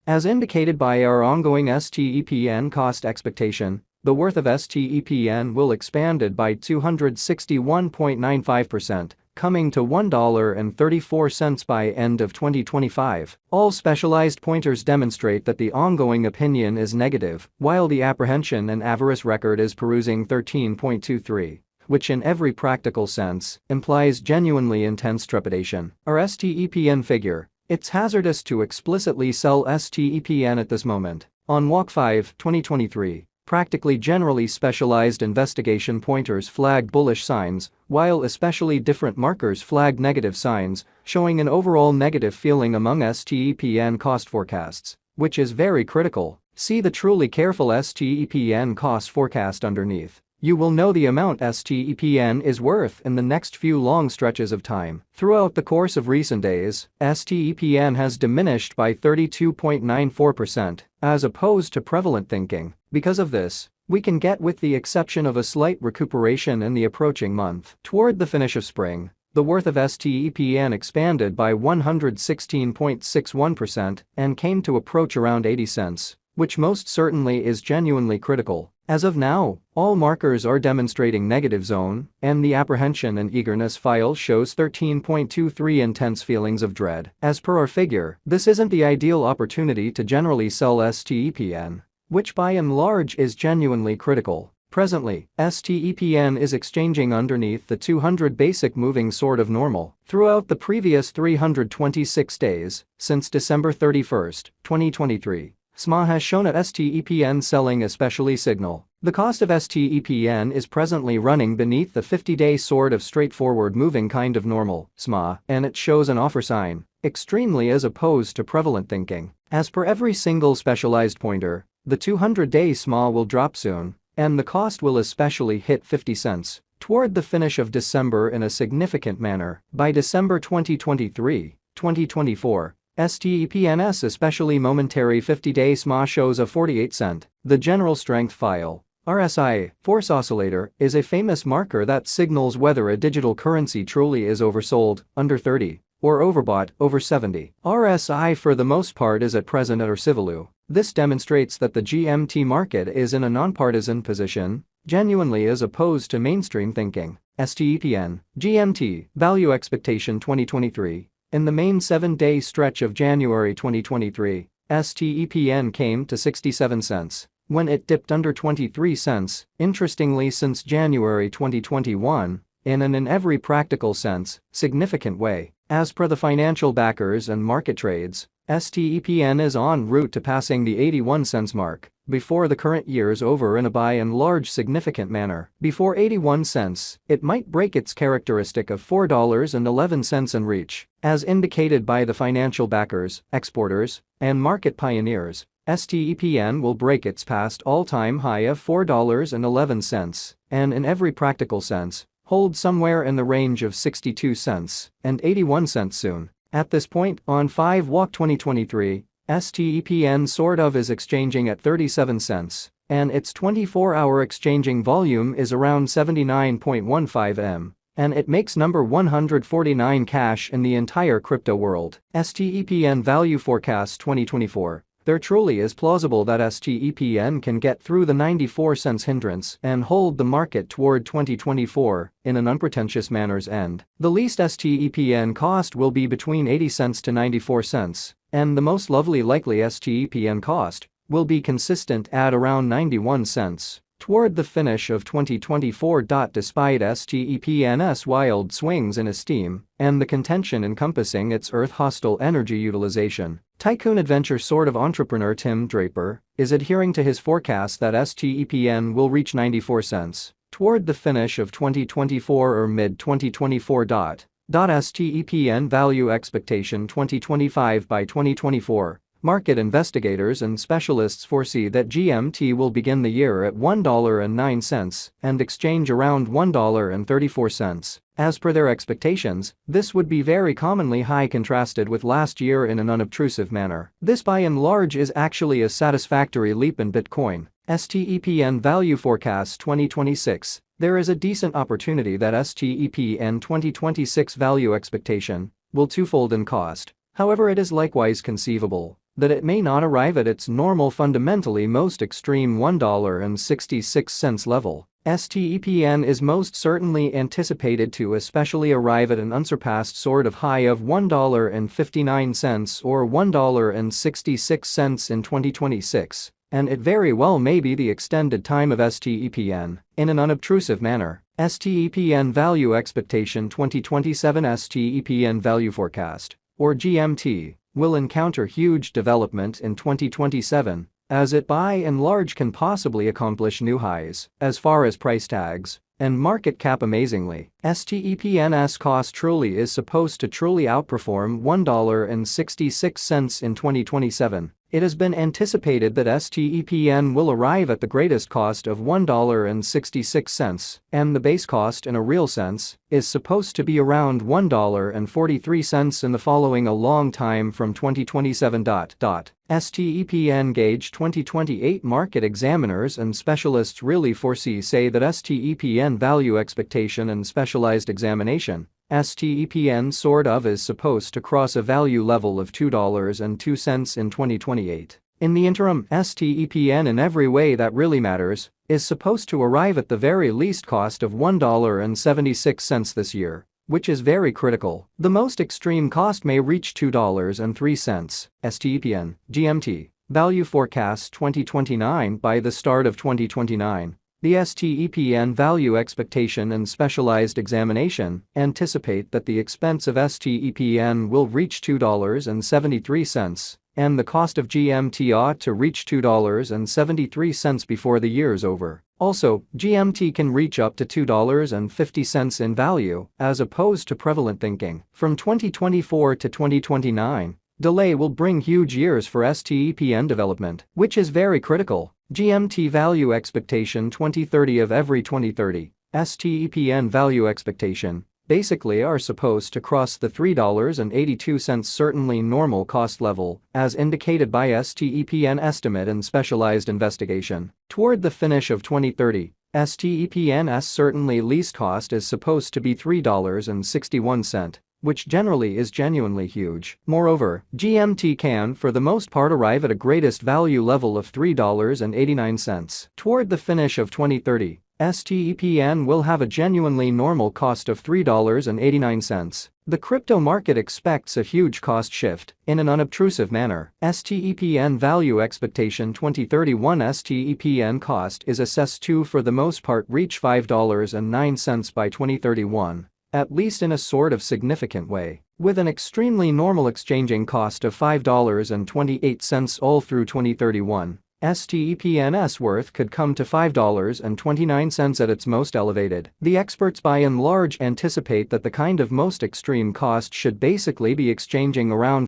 As indicated by our ongoing STEPN cost expectation, the worth of STEPN will expanded by 261.95%, coming to $1.34 by end of 2025. All specialized pointers demonstrate that the ongoing opinion is negative, while the apprehension and avarice record is perusing 13.23, which in every practical sense implies genuinely intense trepidation. Our STEPN figure: it's hazardous to explicitly sell STEPN at this moment. On Walk 5, 2023, practically generally specialized investigation pointers flagged bullish signs, while especially different markers flagged negative signs, showing an overall negative feeling among STEPN cost forecasts, which is very critical. See the truly careful STEPN cost forecast underneath. You will know the amount STEPN is worth in the next few long stretches of time. Throughout the course of recent days, STEPN has diminished by 32.94%, as opposed to prevalent thinking. Because of this, we can get, with the exception of a slight recuperation in the approaching month. Toward the finish of spring, the worth of STEPN expanded by 116.61% and came to approach around 80 cents, which most certainly is genuinely critical. As of now, all markers are demonstrating negative zone, and the apprehension and eagerness file shows 13.23 intense feelings of dread. As per our figure, this isn't the ideal opportunity to generally sell STEPN, which by and large is genuinely critical. Presently, STEPN is exchanging underneath the 200 basic moving sword of normal. Throughout the previous 326 days, since December 31, 2023, SMA has shown a STEPN selling especially signal. The cost of STEPN is presently running beneath the 50-day sword of straightforward moving kind of normal, SMA, and it shows an offer sign, extremely as opposed to prevalent thinking. As per every single specialized pointer, the 200-day SMA will drop soon, and the cost will especially hit 50 cents toward the finish of December in a significant manner. By December 2023-2024, STEPN's especially momentary 50-day SMA shows a 48 cent. The general strength file, RSI, force oscillator, is a famous marker that signals whether a digital currency truly is oversold, under 30, or overbought, over 70. RSI for the most part is at present at or civilu. This demonstrates that the GMT market is in a nonpartisan position, genuinely as opposed to mainstream thinking. STEPN, GMT, value expectation 2023. In the main 7-day stretch of January 2023, STEPN came to 67 cents, when it dipped under 23 cents, interestingly since January 2021, in every practical sense, significant way. As per the financial backers and market trades, STEPN is en route to passing the 81 cents mark before the current year's over in a by and large significant manner. Before 81 cents, it might break its characteristic of $4.11 and reach, as indicated by the financial backers, exporters, and market pioneers, STEPN will break its past all-time high of $4.11 and in every practical sense, hold somewhere in the range of 62 cents and 81 cents soon. At this point, on 5 Walk 2023, STEPN sort of is exchanging at 37 cents, and its 24-hour exchanging volume is around 79.15 M, and it makes number 149 cash in the entire crypto world. STEPN value forecast 2024. There truly is plausible that STEPN can get through the 94 cents hindrance and hold the market toward 2024 in an unpretentious manner's end. The least STEPN cost will be between 80 cents to 94 cents, and the most likely STEPN cost will be consistent at around 91 cents toward the finish of 2024. Despite STEPN's wild swings in esteem and the contention encompassing its Earth-hostile energy utilization, tycoon adventure sort of entrepreneur Tim Draper is adhering to his forecast that STEPN will reach 94 cents toward the finish of 2024 or mid-2024. STEPN value expectation 2025. By 2024, market investigators and specialists foresee that GMT will begin the year at $1.09 and exchange around $1.34. As per their expectations, this would be very commonly high contrasted with last year in an unobtrusive manner. This by and large is actually a satisfactory leap in Bitcoin. STEPN value forecast 2026. There is a decent opportunity that STEPN 2026 value expectation will twofold in cost. However, it is likewise conceivable that it may not arrive at its normal fundamentally most extreme $1.66 level. STEPN is most certainly anticipated to especially arrive at an unsurpassed sort of high of $1.59 or $1.66 in 2026, and it very well may be the extended time of STEPN. In an unobtrusive manner, STEPN Value Expectation 2027 STEPN Value Forecast, or GMT, will encounter huge development in 2027, as it by and large can possibly accomplish new highs as far as price tags and market cap. Amazingly, STEPN's cost truly is supposed to truly outperform $1.66 in 2027. It has been anticipated that STEPN will arrive at the greatest cost of $1.66, and the base cost in a real sense is supposed to be around $1.43 in the following a long time from 2027. STEPN Gauge 2028 market examiners and specialists really foresee say that STEPN Value Expectation and Specialized Examination STEPN sort of is supposed to cross a value level of $2.02 in 2028. In the interim, STEPN in every way that really matters is supposed to arrive at the very least cost of $1.76 this year, which is very critical. The most extreme cost may reach $2.03. STEPN, GMT, Value Forecast 2029 by the start of 2029. The STEPN Value Expectation and Specialized Examination anticipate that the expense of STEPN will reach $2.73, and the cost of GMT ought to reach $2.73 before the year's over. Also, GMT can reach up to $2.50 in value, as opposed to prevalent thinking. From 2024 to 2029, delay will bring huge years for STEPN development, which is very critical. GMT Value Expectation 2030 of every 2030, STEPN Value Expectation, basically are supposed to cross the $3.82 certainly normal cost level, as indicated by STEPN estimate and specialized investigation. Toward the finish of 2030, STEPN's certainly least cost is supposed to be $3.61. Which generally is genuinely huge. Moreover, GMT can for the most part arrive at a greatest value level of $3.89. Toward the finish of 2030, STEPN will have a genuinely normal cost of $3.89. The crypto market expects a huge cost shift in an unobtrusive manner. STEPN Value Expectation 2031 STEPN cost is assessed to for the most part reach $5.09 by 2031. At least in a sort of significant way, with an extremely normal exchanging cost of $5.28 all through 2031, STEPN's worth could come to $5.29 at its most elevated. The experts by and large anticipate that the kind of most extreme cost should basically be exchanging around